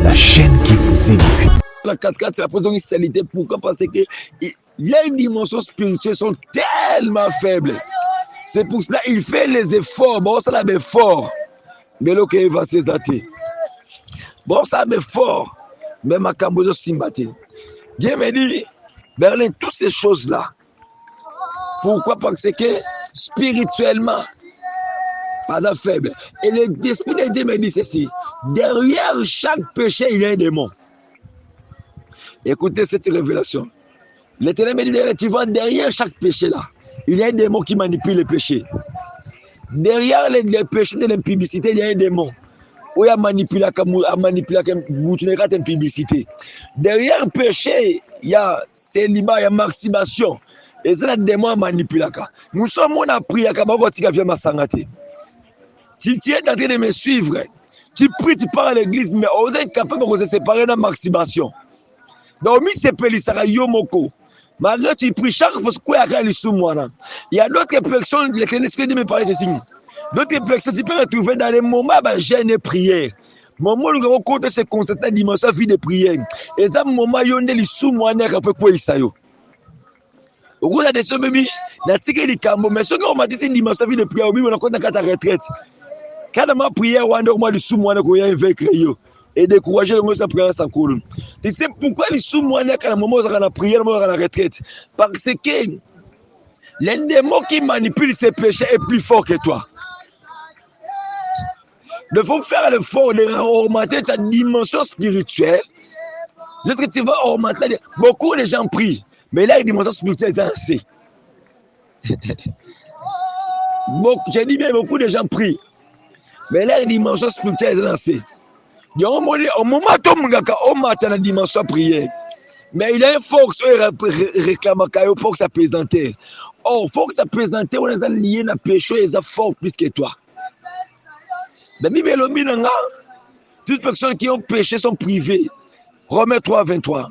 la chaîne qui vous édifie. La cascade, c'est la présidentialité. Pourquoi? Parce que les dimensions spirituelles sont tellement faibles. C'est pour cela qu'il fait les efforts. Bon, ça l'a fort. Mais là, il va se dater. Bon, ça l'a fort. Mais ma cambozo sympathie. Dieu me dit, Berlin, toutes ces choses-là. Pourquoi? Parce que spirituellement, pas à faible. Et l'esprit de Dieu me dit ceci. Derrière chaque péché, il y a un démon. Écoutez cette révélation. L'Éternel me dit, tu vois, derrière chaque péché là, il y a un démon qui manipule les péchés. Derrière les péchés de l'impudicité, il y a un démon. Où il y a manipulé la publicité. Derrière le péché, il y a célibat, il y a masturbation. Et c'est le démon manipulé. Nous sommes en prière, tu es en train de me suivre. Tu pries, tu pars à l'église, mais on est capable de se séparer de la masturbation. Donc, malgré tu pries chaque fois il y a d'autres réflexions, l'Esprit de me parler ceci. D'autres réflexions, tu peux retrouver dans les moments de jeûne et prière. Moment où nous avons compté ce concept de dimension vie de prière. Et ça, moment où on est les sous-moines, après quoi il s'aille. Au cours de la décision, mais ce qu'on m'a dit, c'est une dimension vie de prière, on a compté dans ta retraite. Quand on m'a prié, on a dit les sous-moines, on a vécu. Et décourager le monde de prière sans colonne. Tu sais pourquoi les sous-moines, quand le moment où on a prié, on a la retraite? Parce que les démons qui manipulent ces péchés est plus fort que toi. Il faut faire l'effort de augmenter ta dimension spirituelle. Lorsque tu vas augmenter, beaucoup de gens prient, mais là, la dimension spirituelle est assez. J'ai dit bien, beaucoup de gens prient, mais là, la dimension spirituelle est assez. Au moment où on a la dimension prière, mais il y a une force qui réclame une force à présenter. Or, force à présenter, on est lié à péché, ils sont forts plus que toi. Mais toutes les personnes qui ont péché sont privées. Romains 3, 23.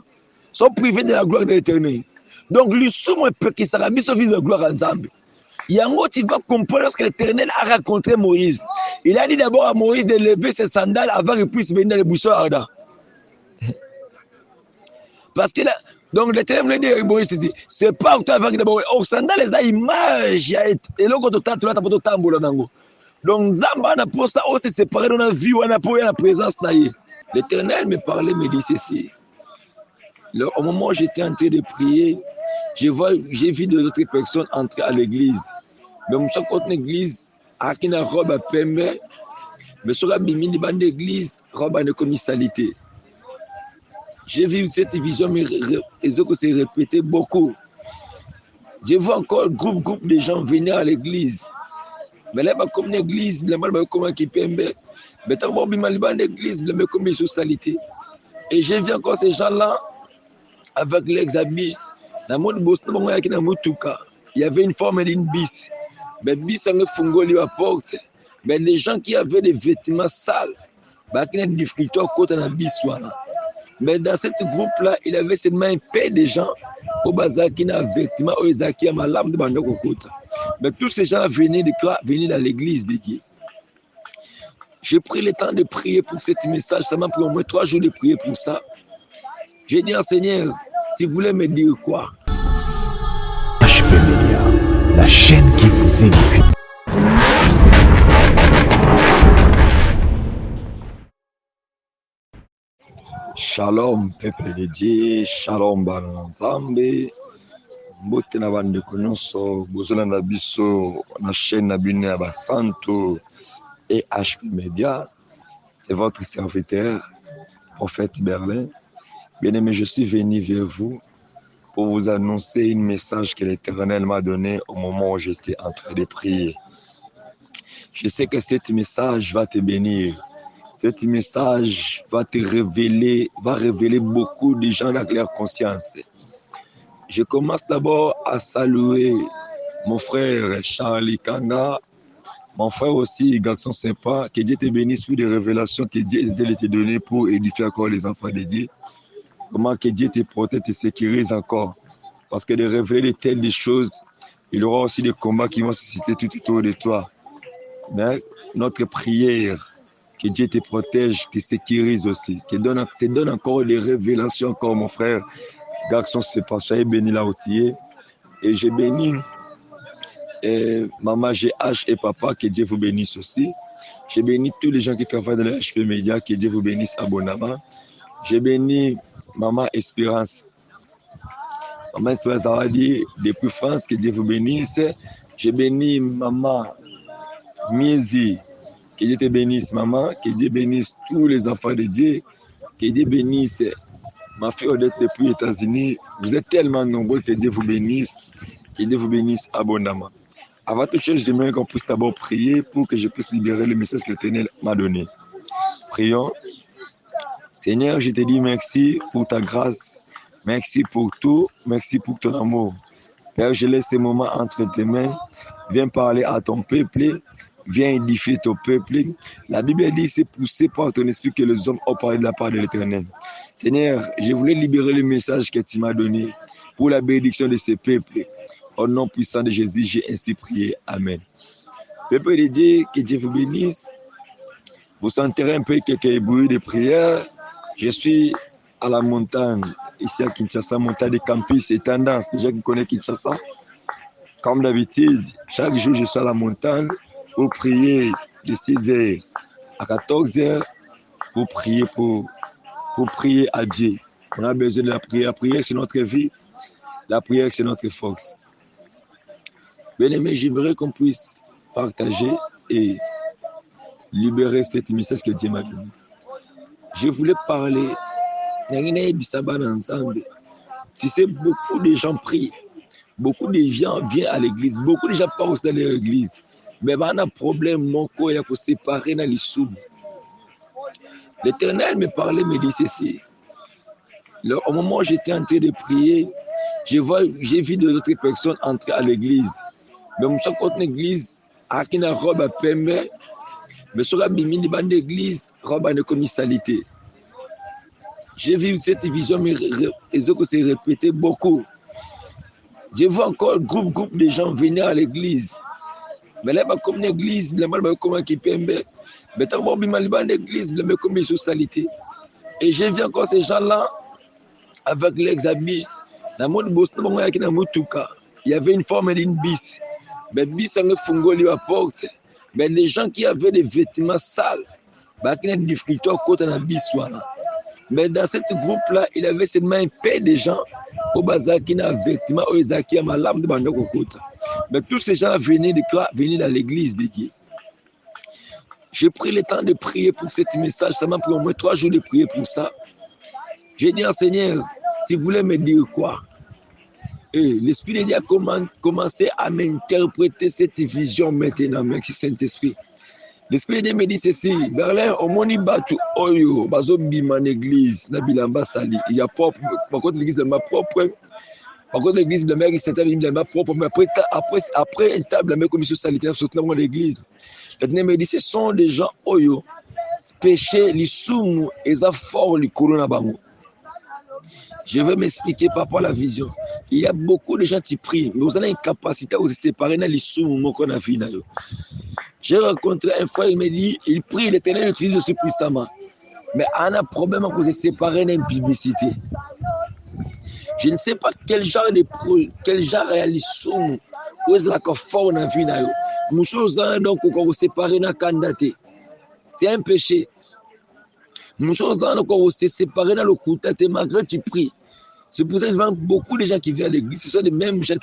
Sont privées de la gloire de l'Éternel. Donc, le soumou qui sera mis sur de gloire ensemble. Il y a un mot qui va comprendre lorsque l'Éternel a rencontré Moïse. Il a dit d'abord à Moïse de lever ses sandales avant qu'il puisse venir dans les buissons ardents. Parce que là, donc l'Éternel me dit à Moïse, c'est pas que tu as d'abord. Au sandales, les a images, et là, quand tu as tu as tambour là. Donc, Zamba n'a pas ça, on s'est séparé dans la vie, on a pas eu la présence là. L'Éternel me parlait, me dit ceci. Au moment où j'étais en train de prier, j'ai vu d'autres personnes entrer à l'église. Mais chaque autre église, a une robe à pembe, mais sur la bimini bande d'église, robe de commissalité. J'ai vu cette vision, mais les autres s'est répété beaucoup. Je vois encore groupe de gens venir à l'église. Mais là, comme une église, comme un kipembe, mais tant bon, bande d'église, comme une socialité. Et j'ai vu encore ces gens-là avec les habits. Il y avait une forme d'une bis. Mais bis, on a fungoli à porte. Mais les gens qui avaient des vêtements sales, qui ont des difficultés à côté de la bis. Mais dans ce groupe-là, il y avait seulement un peu de gens au bazar qui ont des vêtements, qui ont des lames de bandokokota. Mais tous ces gens venaient dans l'église de Dieu. J'ai pris le temps de prier pour ce message. Ça m'a pris au moins 3 jours de prier pour ça. J'ai dit à Seigneur, tu voulais me dire quoi? HP Media, la chaîne qui vous édifie. Shalom, peuple de Dieu, shalom, Bananzambe. Mbote na bandeko nyonso bozola na biso na chaîne na bino ya basanto et HP Media. C'est votre serviteur, prophète Berlin. Bien-aimé, je suis venu vers vous pour vous annoncer un message que l'Éternel m'a donné au moment où j'étais en train de prier. Je sais que ce message va te bénir. Ce message va révéler beaucoup de gens dans leur conscience. Je commence d'abord à saluer mon frère Charlie Kanga, mon frère aussi, garçon sympa, que Dieu te bénisse pour des révélations que Dieu t'a données pour édifier encore les enfants de Dieu. Comment que Dieu te protège, te sécurise encore. Parce que de révéler de telles choses, il y aura aussi des combats qui vont se citer tout autour de toi. Mais notre prière, Que Dieu te protège, te sécurise aussi, te donne encore des révélations, encore mon frère. Garçon, c'est pas soyez béni là où tu es. Et j'ai béni maman GH et papa, que Dieu vous bénisse aussi. J'ai béni tous les gens qui travaillent dans les HP Média, que Dieu vous bénisse abondamment. J'ai béni maman Espérance. Maman Espérance a dit depuis France, que Dieu vous bénisse. J'ai béni maman Miezi, que Dieu te bénisse maman, que Dieu bénisse tous les enfants de Dieu, que Dieu bénisse ma fille Odette depuis les États-Unis. Vous êtes tellement nombreux, que Dieu vous bénisse abondamment. Avant toute chose, j'aimerais qu'on puisse d'abord prier pour que je puisse libérer le message que l'Éternel m'a donné. Prions. Seigneur, je te dis merci pour ta grâce, merci pour tout, merci pour ton amour. Père, je laisse ces moments entre tes mains. Viens parler à ton peuple, viens édifier ton peuple. La Bible dit, c'est poussé par ton esprit que les hommes ont parlé de la part de l'Éternel. Seigneur, je voulais libérer le message que tu m'as donné pour la bénédiction de ce peuple. Au nom puissant de Jésus, j'ai ainsi prié. Amen. Peuple de Dieu, que Dieu vous bénisse. Vous sentirez un peu quelques bruits de prière. Je suis à la montagne, ici à Kinshasa, montagne de Campus et Tendance. Déjà qui connaît Kinshasa. Comme d'habitude, chaque jour, je suis à la montagne pour prier de 6h à 14h pour prier à Dieu. On a besoin de la prière. La prière, c'est notre vie. La prière, c'est notre force. Bien-aimé, j'aimerais qu'on puisse partager et libérer ce message que Dieu m'a donné. Je voulais parler. Tu sais, beaucoup de gens prient. Beaucoup de gens viennent à l'église. Beaucoup de gens passent dans l'église. Mais il y a un problème, mon corps est séparé dans les sous. L'Éternel me parlait, me dit ceci. Au moment où j'étais en train de prier, j'ai vu d'autres personnes entrer à l'église. Mais je suis contre l'église, avec une robe à pembe, mais sur la bimini de l'église, robe de commissalité. J'ai vu cette vision, mais les autres s'est répété beaucoup. Je vois encore groupe de gens venir à l'église. Mais là, comme l'église, comme un pembe, mais tant que l'église, comme une socialité. Et j'ai vu encore ces gens-là avec les habits. Il y avait une forme d'une bis. Mais bis a fungoli à porte. Mais les gens qui avaient des vêtements sales, qui ont des difficultés à côté de la bis. Mais dans ce groupe-là, il y avait seulement un peu de gens au bazar qui ont des vêtements qui ont malade de Bandokokota. Mais tous ces gens venaient dans l'église de Dieu. J'ai pris le temps de prier pour ce message. Ça m'a pris au moins 3 jours de prier pour ça. J'ai dit à Seigneur, tu voulais me dire quoi? Et l'Esprit de Dieu a commencé à m'interpréter cette vision maintenant. Merci Saint-Esprit. L'Esprit de Dieu me dit ceci. Berlin, au moni batu oyo, bazo bima l'église, na bilamba sali. Il y a propre, par contre l'église est ma propre. Par contre l'église de mère, c'est ma propre. Mais après une table, la commission sanitaire, surtout dans l'église. L'Éternel me dit, ce sont des gens oyo, péché, les soumou, et ça fort, les corona bango. Je vais m'expliquer par rapport à la vision. Il y a beaucoup de gens qui prient, mais vous avez une capacité à vous séparer dans les soumou qu'on a vu. J'ai rencontré un frère, il me dit, il prie, l'Éternel utilise aussi puissamment. Mais on a un problème à se séparer dans une publicité. Je ne sais pas quel genre réalise soumou, où est-ce que fort dans la vie. Nous sommes donc on se séparer dans la candidature. C'est un péché. Nous sommes donc on se séparer dans le couteau, malgré que tu pries. C'est pour ça que beaucoup de gens qui viennent à l'église, ce sont les mêmes gens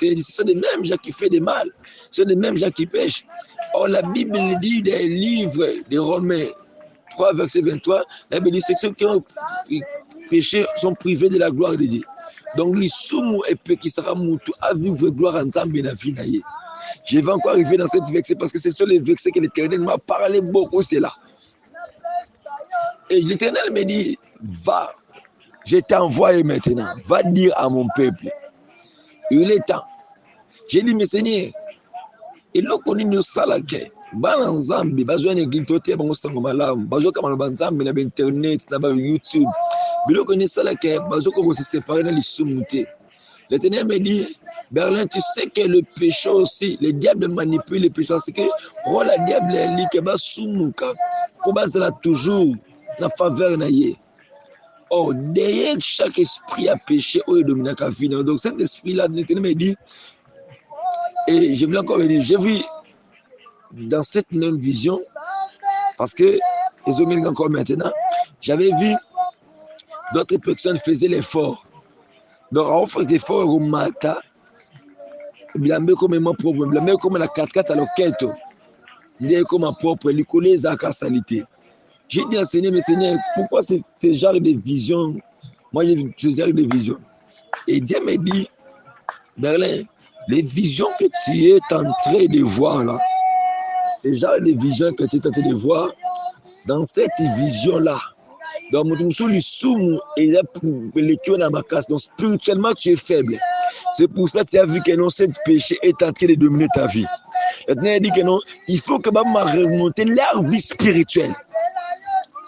qui font du mal, ce sont les mêmes gens qui pêchent. Or, la Bible dit des livres de Romains 3, verset 23, la Bible dit que ceux qui ont péché sont privés de la gloire de Dieu. Donc, les soumous et peu qui sera moutou à vivre gloire ensemble dans la vie. Je vais encore arriver dans cette verset parce que ce sont les versets que l'Éternel m'a parlé beaucoup, c'est là. Et l'Éternel me dit, va, je t'ai envoyé maintenant, va dire à mon peuple, il est temps. J'ai dit, mais Seigneur, il a connu nos salakés. Ban Nzambi, besoin d'église, toté, bon sang malam, besoin comme le Nzambi, na internet, na YouTube. Bilo connaît salakés, besoin qu'on se sépare dans les soumoutés. L'Éternel me dit, Berlin, tu sais que le péché aussi, le diable manipule le péché, parce que oh, le diable est li que ba soumouka. pour baser là toujours la faveur naïe. Or, derrière chaque esprit à péché, où est dominé à vie. Donc cet esprit-là, me dit, et je voulais encore dire, j'ai vu dans cette même vision, parce que les hommes encore maintenant, j'avais vu d'autres personnes faisaient l'effort. Donc, on fait l'effort au matin, bilambe comme moi propre, bilambe comme la 4x4 à l'oquette, bilambe comme ma propre, les collègues à la salité. J'ai dit à Seigneur, mais Seigneur, pourquoi ce genre de vision? Moi, j'ai vu ce genre de vision. Et Dieu me dit, Berlin, les visions que tu es en train de voir là, ce genre de vision que tu es en train de voir, dans cette vision-là, donc, spirituellement, tu es faible. C'est pour cela que tu as vu que non, ce péché est en train de dominer ta vie. Maintenant, il dit que non, il faut que ma remonter leur vie spirituelle.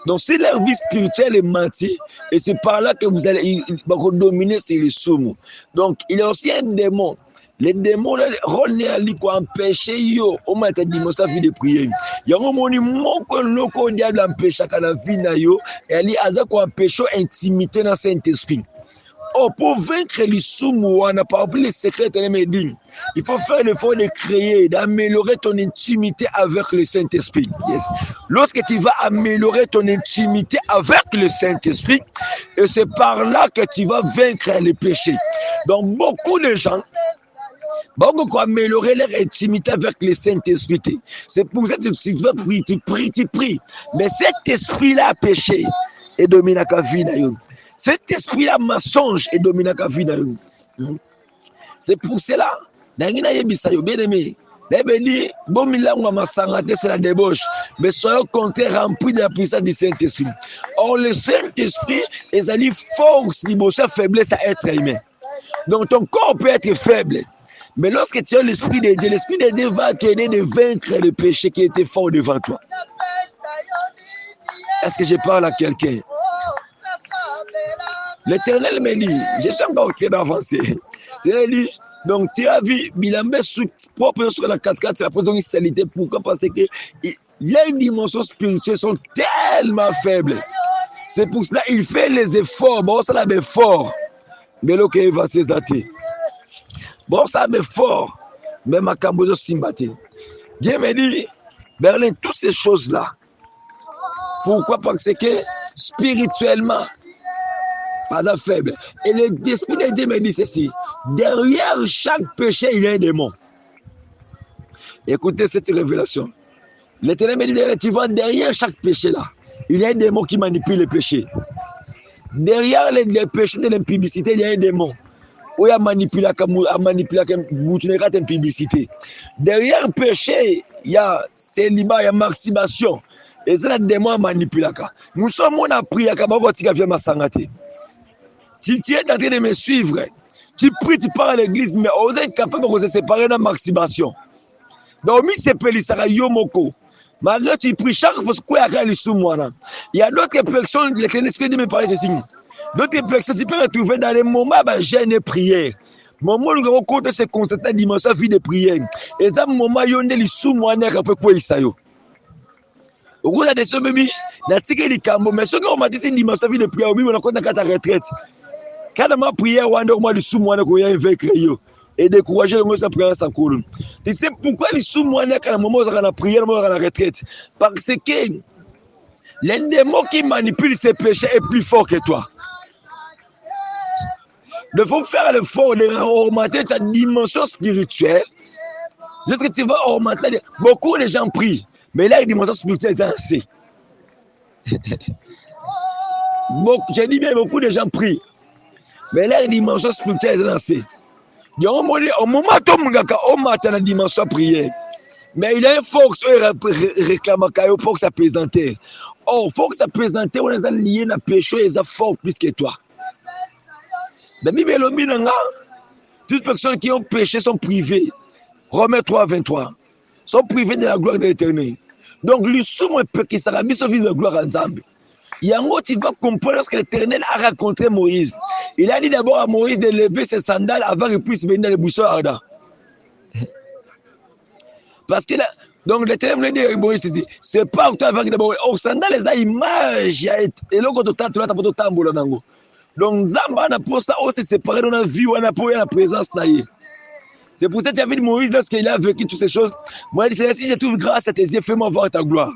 Donc, si leur vie spirituelle est mentie, et c'est par là que vous allez dominer sur les soumous. Donc, il y a aussi un démon. Les démons, le rôle n'est pas quoi empêcher yo au matin dimanche vie de prier. Il y a un moment où le diable empêche à la vie na yo et ali aza quoi empêcher intimité dans Saint-Esprit. Oh, pour vaincre les soumous, on n'a pas oublié les secrets de l'Émédine. Il faut faire l'effort de créer, d'améliorer ton intimité avec le Saint-Esprit. Yes. Lorsque tu vas améliorer ton intimité avec le Saint-Esprit, et c'est par là que tu vas vaincre les péchés. Donc, beaucoup de gens, beaucoup améliorer leur intimité avec le Saint-Esprit. C'est pour ça que tu vas prier, tu pries. Mais cet esprit-là a péché et domine la vie. Cet esprit-là mensonge et domine la vie. C'est pour cela, bien aimé, c'est la débauche, mais soyons comptés remplis de la puissance du Saint-Esprit. Or, le Saint-Esprit est une force, une faiblesse à être humain. Donc, ton corps peut être faible. Mais lorsque tu as l'Esprit de Dieu va t'aider de vaincre le péché qui était fort devant toi. Est-ce que je parle à quelqu'un? L'Éternel me dit, je suis encore très avancé. L'Éternel dit, donc tu as vu, Bilambe propre sur la 4x4, c'est la potentialité. Pourquoi? Parce que les dimensions spirituelles sont tellement faibles. C'est pour cela qu'il fait les efforts. Bon, ça l'avait fort. Mais là, il va se dater. Bon, ça va fort, mais ma cambozo simbaté. Dieu me dit, Berlin, toutes ces choses-là. Pourquoi? Parce que spirituellement, pas à faible. Et l'Esprit de Dieu me dit ceci, derrière chaque péché, il y a un démon. Écoutez cette révélation. L'Éternel me dit, tu vois, derrière chaque péché-là, il y a un démon qui manipule les péchés. Derrière les péchés de l'impudicité, il y a un démon. Où il y a manipulé la publicité. Derrière le péché, il y a célibat, il y a masturbation. Et c'est le démon manipulé. Nous sommes en prière, tu es en train de me suivre. Tu pries, tu pars à l'église, mais on est capable de se séparer de la masturbation. Donc, c'est Pélisara Yomoko. Malgré tu pries chaque fois que il y a d'autres personnes, l'Esprit de me parler ceci. D'autres personnes, tu peux retrouver dans les moments de jeûne et prière. Moment où on compte se concentrer dans la dimension vie de prière. Et ça, moment où on est les sous-moines, on peut quoi ça yo. Au cours de la semaine, on a tiré les cambos, mais ce qu'on m'a dit, c'est une dimension vie de prière. On a compté dans ta retraite. Quand on a prié, on a dit les sous-moines qui ont vécu. Et décourager le monde de prière sans couronne. Tu sais pourquoi les sous-moines, quand moment où on a prié, on a la retraite? Parce que les démons qui manipulent ces péchés est plus fort que toi. Il faut faire l'effort de augmenter ta dimension spirituelle. Lorsque tu vas augmenter, beaucoup de gens prient, mais là, la dimension spirituelle est assez. J'ai dit bien, beaucoup de gens prient, mais là, la dimension spirituelle est assez. Il y a un moment où on la dimension prière, mais il y a une force qui réclame une force à présenter. Or, force à présenter, on est lié à péché, ils sont forts plus que toi. La Bible est toutes les personnes qui ont péché sont privées. Romains 3, 23. Sont privées de la gloire de l'Éternel. Donc, le soumou qui sera mis sur vie de gloire ensemble. Il y a un mot qui va comprendre lorsque l'Éternel a rencontré Moïse. Il a dit d'abord à Moïse de lever ses sandales avant qu'il puisse venir dans les buissons ardents. Parce que là, Donc les ténèbres de Moïse dit c'est pas toi avec d'abord au sandal les images ya et loko to tatu lata poto tambola nango. Donc Zamba na pour ça aussi séparé dans la vie ou na pour la présence na ye. C'est pour ça que tu as vu Moïse lorsqu'il a vécu toutes ces choses. Moi il dit si je trouve grâce à tes yeux fais-moi voir ta gloire.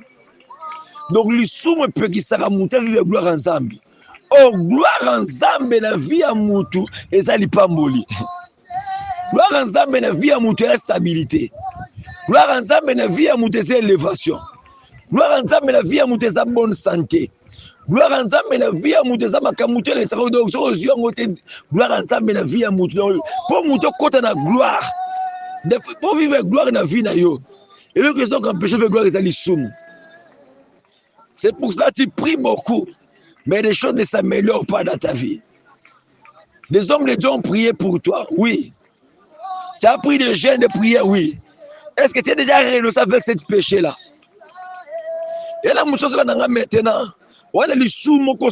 Donc lui somme peut qui sera monter vivre gloire en Zambie. Oh gloire en Zambie na vie à mutu ezali pamboli. Gloire en Zambie na vie à mutu est stabilité. Gloire en Zambie na vie à mutu c'est élévation. Gloire en Nzambe na vie ya mutu eza bonne santé. Gloire en Nzambe na vie ya mutu eza makamutu na esaka donc so ozwi yango te gloire en Nzambe na vie ya mutu. Po mutu kota na gloire. Pour vivre gloire na vie na yo. Et le que ça qu'empêcher de gloire ezali sumu. C'est pour cela que tu pries beaucoup. Mais les choses ne s'améliorent pas dans ta vie. Les hommes de Dieu ont prié pour toi, oui. Tu as pris des jeûnes de prière, oui. Est-ce que tu as déjà renoncé avec ce péché-là? Et là, nous sommes maintenant. On a les sous-mots comme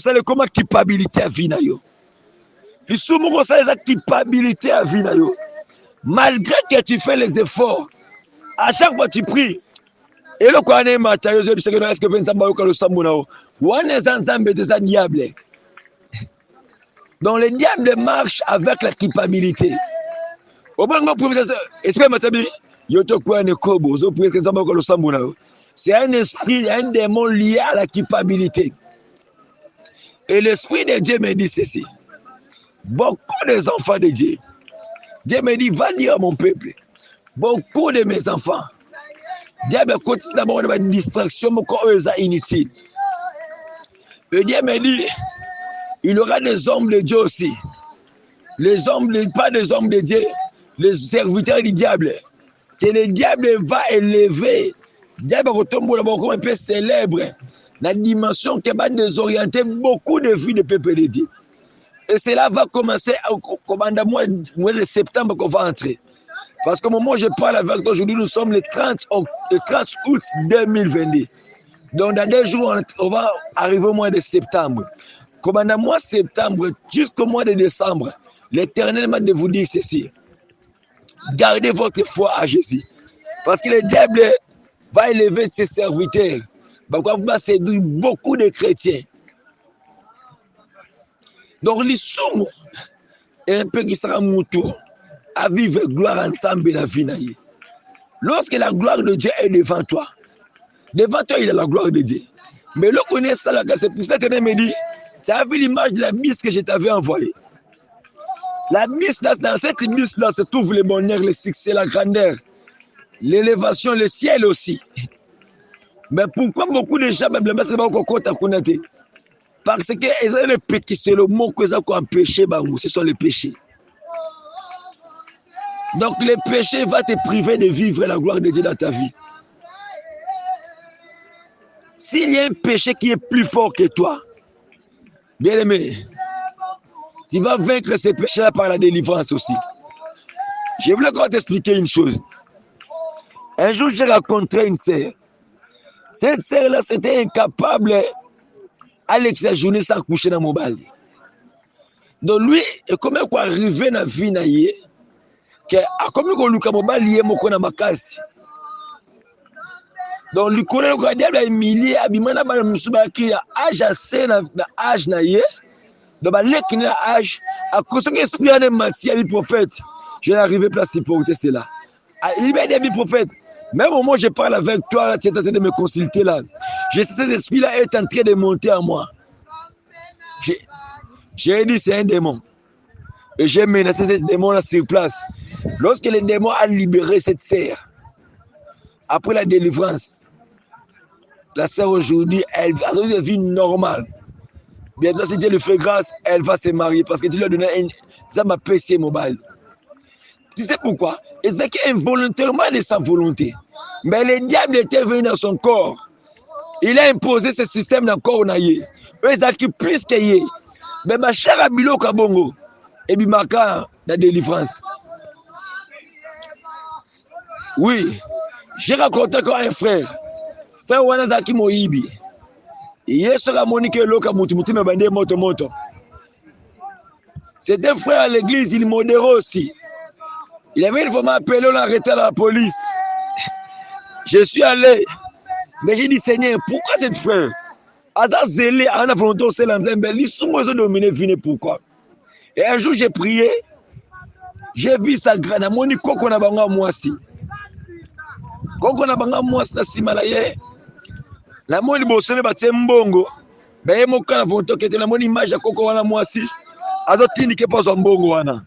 culpabilité à vie. Les sous-mots comme culpabilité à vie. Malgré que tu fais les efforts, à chaque fois que tu pries, et le quoi n'est pas est-ce que tu es diable. Donc le diable marche avec la culpabilité. Au moment où c'est un esprit, un démon lié à la culpabilité. Et l'esprit de Dieu me dit ceci. Beaucoup des enfants de Dieu. Dieu me dit, va dire à mon peuple. Beaucoup de mes enfants. Diable continue d'abord de distraction, mais inutile. Et Dieu me dit, il y aura des hommes de Dieu aussi. Les hommes, pas des hommes de Dieu, les serviteurs du diable. Que le diable va élever. Diable retombe comme un peu célèbre. La dimension qui va désorienter beaucoup de vies de peuple de Dieu. Et cela va commencer au mois de septembre qu'on va entrer. Parce qu'au moment où je parle avec toi aujourd'hui, nous sommes le 30 août 2022. Donc dans 2 jours, on va arriver au mois de septembre. Comme dans le mois de septembre jusqu'au mois de décembre, l'Éternel m'a de vous dire ceci. Gardez votre foi à Jésus. Parce que le diable va élever ses serviteurs. Va séduire beaucoup de chrétiens. Donc, l'issue est un peu qui sera mon tour à vivre gloire ensemble dans la vie. Lorsque la gloire de Dieu est devant toi, il y a la gloire de Dieu. Mais le connaît ça, c'est pour ça que tu me dit, tu as vu l'image de la bise que je t'avais envoyée. La bise, dans cette bise-là se trouve le bonheur, le succès, la grandeur, l'élévation, le ciel aussi. Mais pourquoi beaucoup de gens, même le maître, parce que le péché, c'est le mot que ça empêché, ce sont les péchés. Donc le péché va te priver de vivre la gloire de Dieu dans ta vie. S'il y a un péché qui est plus fort que toi, bien aimé, tu vas vaincre ces péchés-là par la délivrance aussi. Je voulais encore t'expliquer une chose. Un jour, j'ai rencontré une sœur. Cette sœur-là, c'était incapable à l'exagérer sans coucher dans mon bal. Donc lui, comment quoi arriver dans la vie, que comme ko luka mobali moko na makasi. Donc lui connaît le diable a humilié abimana ba musuba ki âge assez na âge na ye. Donc ba lek na âge à cause que esprit en matière du prophète. Je n'arrivais pas à supporter cela. Il m'a dit prophète, même au moment où je parle avec toi là, tu es en train de me consulter là. Cet esprit là est en train de monter en moi. J'ai dit c'est un démon. Et j'ai menacé ce démon là sur place. Lorsque le démon a libéré cette sœur, après la délivrance, la sœur aujourd'hui, elle a une vie normale. Bientôt, si Dieu lui fait grâce, elle va se marier parce que Dieu lui a donné ça m'a PC mobile. Tu sais pourquoi? Et c'est qu'involontairement de sa volonté. Mais le diable était venu dans son corps. Il a imposé ce système dans le corps. Il a plus que yé. Mais ma chère Abilo Kabongo, et Bimaka, la délivrance. Oui, j'ai rencontré encore un frère. Frère Wanazaki Moibi. Hier, sur la Monique Loka Moutimuti me bandé moto. C'est un frère à l'église, il modère aussi. Il avait une fois appelé, on l'a arrêté à la police. Je suis allé, mais j'ai dit Seigneur, pourquoi cette frère Aza zélé, en a volonté, c'est l'ensemble, ils sont dominés, venez pourquoi. Et un jour j'ai prié, j'ai vu sa grande, moni koko na banga mwasi. Koko na banga mwasi na simalaye. La moni bosone batie mbongo. Baye moka na volonté, que la moni image ya koko wana mwasi. Azo tindike pas son mbongo wana.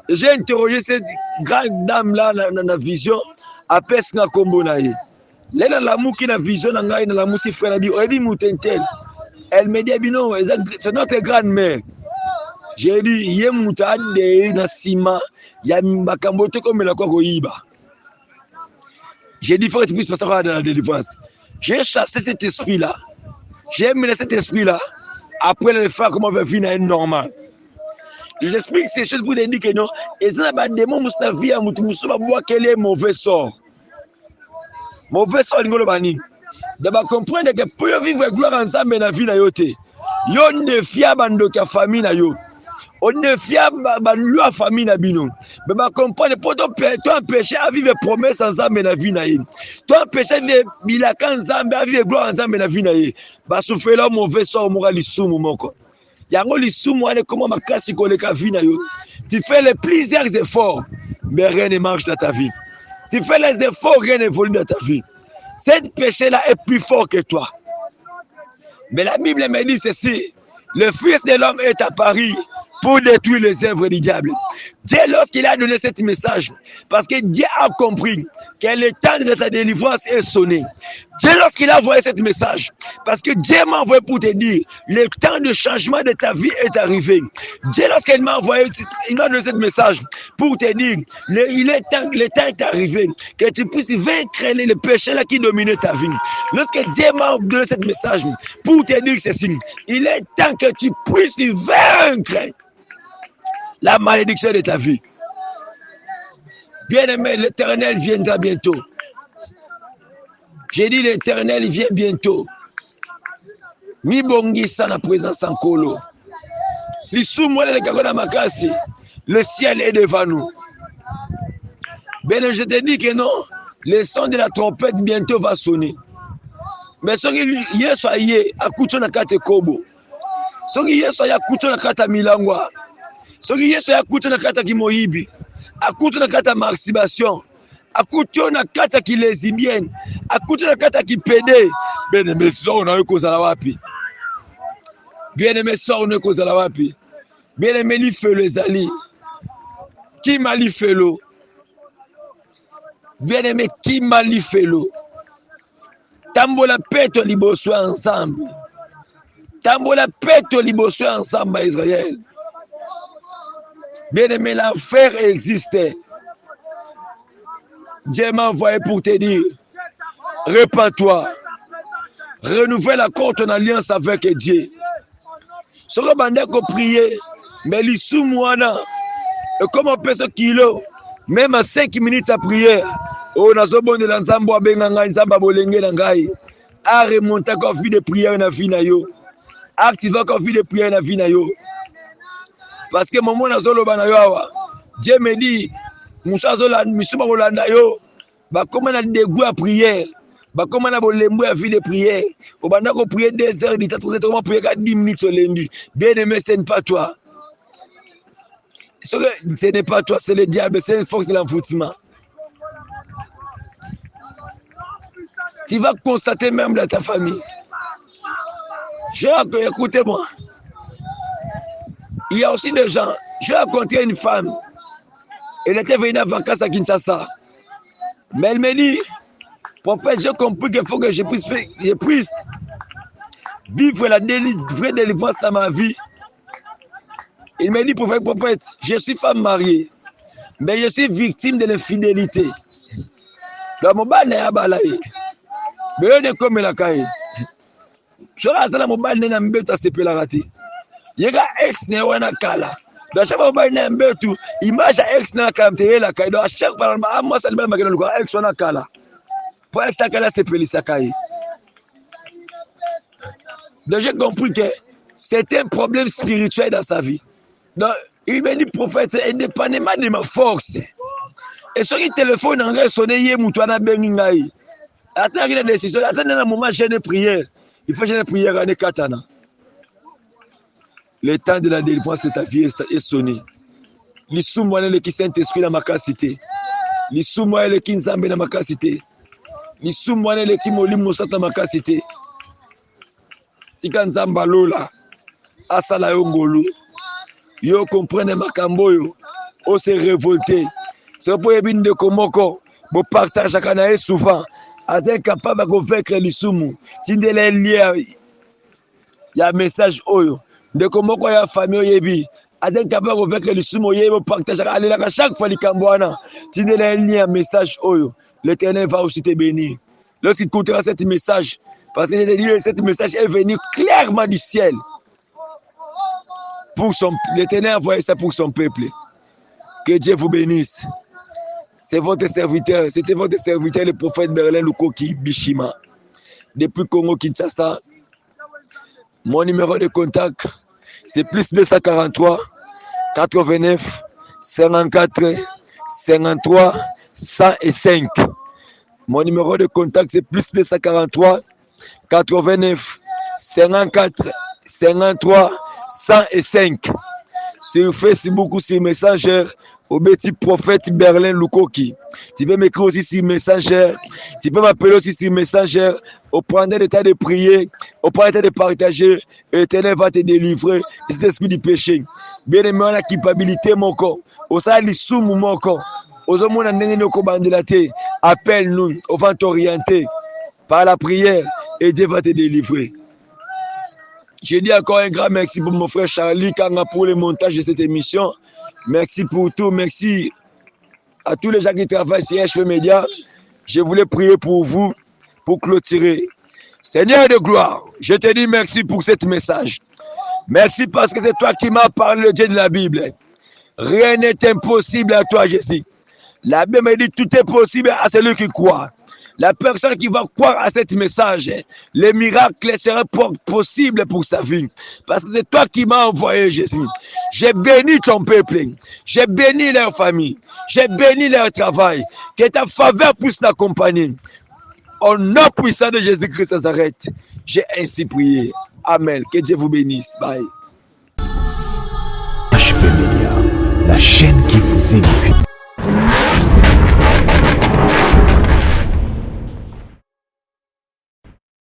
J'ai interrogé cette grande dame là na vision, après ce nga kombo na ye. Là la mouki na vision na ngai na la mousi frère bi oyebi mutentel. Elle me dit non, c'est notre grand-mère. J'ai dit yé muta de na sima ya makambo te comme la koko yiba. J'ai dit faut que tu puisses passer dans la délivrance. J'ai chassé cet esprit là. J'ai mené cet esprit là. Après le faire comment on va vivre normal. J'explique ces choses pour te dire que non, et ça n'a pas de démon dans la vie à Moutoumoussou, va voir quel est mauvais sort. Mauvais sort, il bani. D'abord comprendre que pour vivre gloire ensemble dans la vie na yote, yon ne fia bando ka famille na yo. On ne fia bando la famille na bino. D'abord comprendre pour toi empêcher à vivre promesse ensemble dans la vie na yo. Toi empêcher de bilaka ensemble à vivre gloire ensemble dans la vie na yo. Ba souffrir là mauvais sort morali sumu moko. Yango lisumu ane comment makasi koleka vie na yo. Tu fais les plusieurs efforts, mais rien ne marche dans ta vie. Tu fais les efforts, rien n'évolue dans ta vie. Cet péché-là est plus fort que toi. Mais la Bible me dit ceci, le Fils de l'homme est apparu pour détruire les œuvres du diable. Dieu, lorsqu'il a donné ce message, parce que Dieu a compris que le temps de ta délivrance est sonné. Dieu, lorsqu'il a envoyé ce message, parce que Dieu m'a envoyé pour te dire, le temps de changement de ta vie est arrivé. Dieu, lorsqu'il m'a envoyé, il m'a donné ce message pour te dire, le temps est arrivé, que tu puisses vaincre le péché là qui dominait ta vie. Lorsque Dieu m'a donné ce message pour te dire ceci, il est temps que tu puisses vaincre la malédiction de ta vie. Bien-aimé, l'Éternel viendra bientôt. J'ai dit l'Éternel vient bientôt. Mi bongisa na présence en colo. Le ciel est devant nous. Bien, je te dis que non, le son de la trompette bientôt va sonner. Mais ce qui y est soyé à Koucho na kate Kobo. Ce qui y est soyé à Koucho na kata Milangwa. Ce qui y est soyé à Koucho na kata Kimoyibi. Akutu na kata masturbation, akutu na kata ki lesbienne, akutu na kata ki pédé. Bien aimé sort na yo kozala wapi. Bien aimé sort na yo kozala wapi. Bien aimé li felo ezali. Ki mali felo. Bien aimé ki mali felo. Tambola peto liboso ensemble. Tambola peto liboso ensemble à Israël. Bien aimé, l'enfer existait. Dieu m'a envoyé pour te dire, répands-toi, renouvelle encore ton alliance avec Dieu. Ce que bandé qu'on prier, mais l'issue moana, et comme on peut ce kilo, même à 5 minutes à prière, on a zobon de l'ensemble, benga nzamba bolenge nangai, a remonter qu'on fait de prière na vie na yo, activer qu'on fait de prière na vie na yo. Parce que mon monde a zolo banayoa. Dieu me dit, Moussa zola, Moussa Rolanda yo, bah comment on a des goûts à prière, bah comment on a des lembo à vie de prière, au banda qu'on prier 2 heures, dit à tout comment prier 10 minutes au lundi. Bien aimé, ce n'est pas toi. Ce n'est pas toi, c'est le diable, c'est une force de l'envoûtement. Tu vas constater même dans ta famille. Écoutez-moi. Il y a aussi des gens. J'ai rencontré une femme. Elle était venue en vacances à Kinshasa. Mais elle me dit, prophète, j'ai compris qu'il faut que je puisse vivre la vraie délivrance dans ma vie. Il me dit, prophète, je suis femme mariée, mais je suis victime de l'infidélité. Le mobile n'est pas balayé. Mais il est comme la caille. Je reste dans le mobile, n'est pas raté. Il y a ex ne wana kala. Dans chaque fois il y a un betu, image ex na kamte la kai. Dans chaque fois moi ça le magana le ex wana kala. Pour ex kala c'est peli sakai. Donc j'ai compris que c'est un problème spirituel dans sa vie. Donc il me dit prophète indépendamment de ma force. Et sur le téléphone en sonné yé mutwana bengi ngai. Attends qu'il y ait des décisions. Attendez un moment, j'ai une prière. Il faut que j'ai une prière à Nekatana. Le temps de la délivrance de ta vie est sonné. L'issou-moi le qui Saint-Esprit dans ma cité. L'issou-moi le qui Nzambe dans ma cité. L'issou-moi le qui Molim Moussa dans ma cité. Tika Nzamba Lola. Asala Yongolo. Yo comprendre makambo yo. O se révolter. C'est pour éviter de komoko. Bo partage akana souvent. Az incapable de vaincre l'issou. Tindele lié. Il y a un message oyo. De comment quoi ya famille yebi azen capable de vaincre le sumo yebo partage aller là chaque fois likambwana tinde le lien message oyo l'Éternel va aussi te bénir lorsqu'il écoutera cet message parce que j'ai dit cet message est venu clairement du ciel pour son l'Éternel a envoyé ça pour son peuple. Que Dieu vous bénisse. C'est votre serviteur, c'était votre serviteur le prophète Berlin Lukoki Bishima depuis Congo Kinshasa. Mon numéro de contact, c'est plus 243 89 54 53 105. Mon numéro de contact, c'est plus 243 89 54 53 105. Sur Facebook ou sur Messenger, au petit prophète Berlin Lukoki. Tu peux m'écrire aussi sur Messenger. Tu peux m'appeler aussi sur Messenger. Au prendre le temps de prier, au prendre le temps de partager, l'Éternel va te délivrer de cet esprit du péché. Bien aimé, on a la culpabilité, mon corps. Au sali soum, mon corps. Aux hommes, on a un appelle-nous, on va t'orienter par la prière et Dieu va te délivrer. Je dis encore un grand merci pour mon frère Charlie Kanga pour le montage de cette émission. Merci pour tout. Merci à tous les gens qui travaillent sur HP Media. Je voulais prier pour vous, pour clôturer. Seigneur de gloire, je te dis merci pour ce message. Merci parce que c'est toi qui m'as parlé, le Dieu de la Bible. Rien n'est impossible à toi, Jésus. La Bible me dit tout est possible à celui qui croit. La personne qui va croire à ce message, les miracles seront possibles pour sa vie. Parce que c'est toi qui m'as envoyé, Jésus. J'ai béni ton peuple. J'ai béni leur famille. J'ai béni leur travail. Que ta faveur puisse l'accompagner. Au nom puissant de Jésus-Christ de Nazareth, j'ai ainsi prié. Amen. Que Dieu vous bénisse. Bye. HP Media, la chaîne qui vous édifie.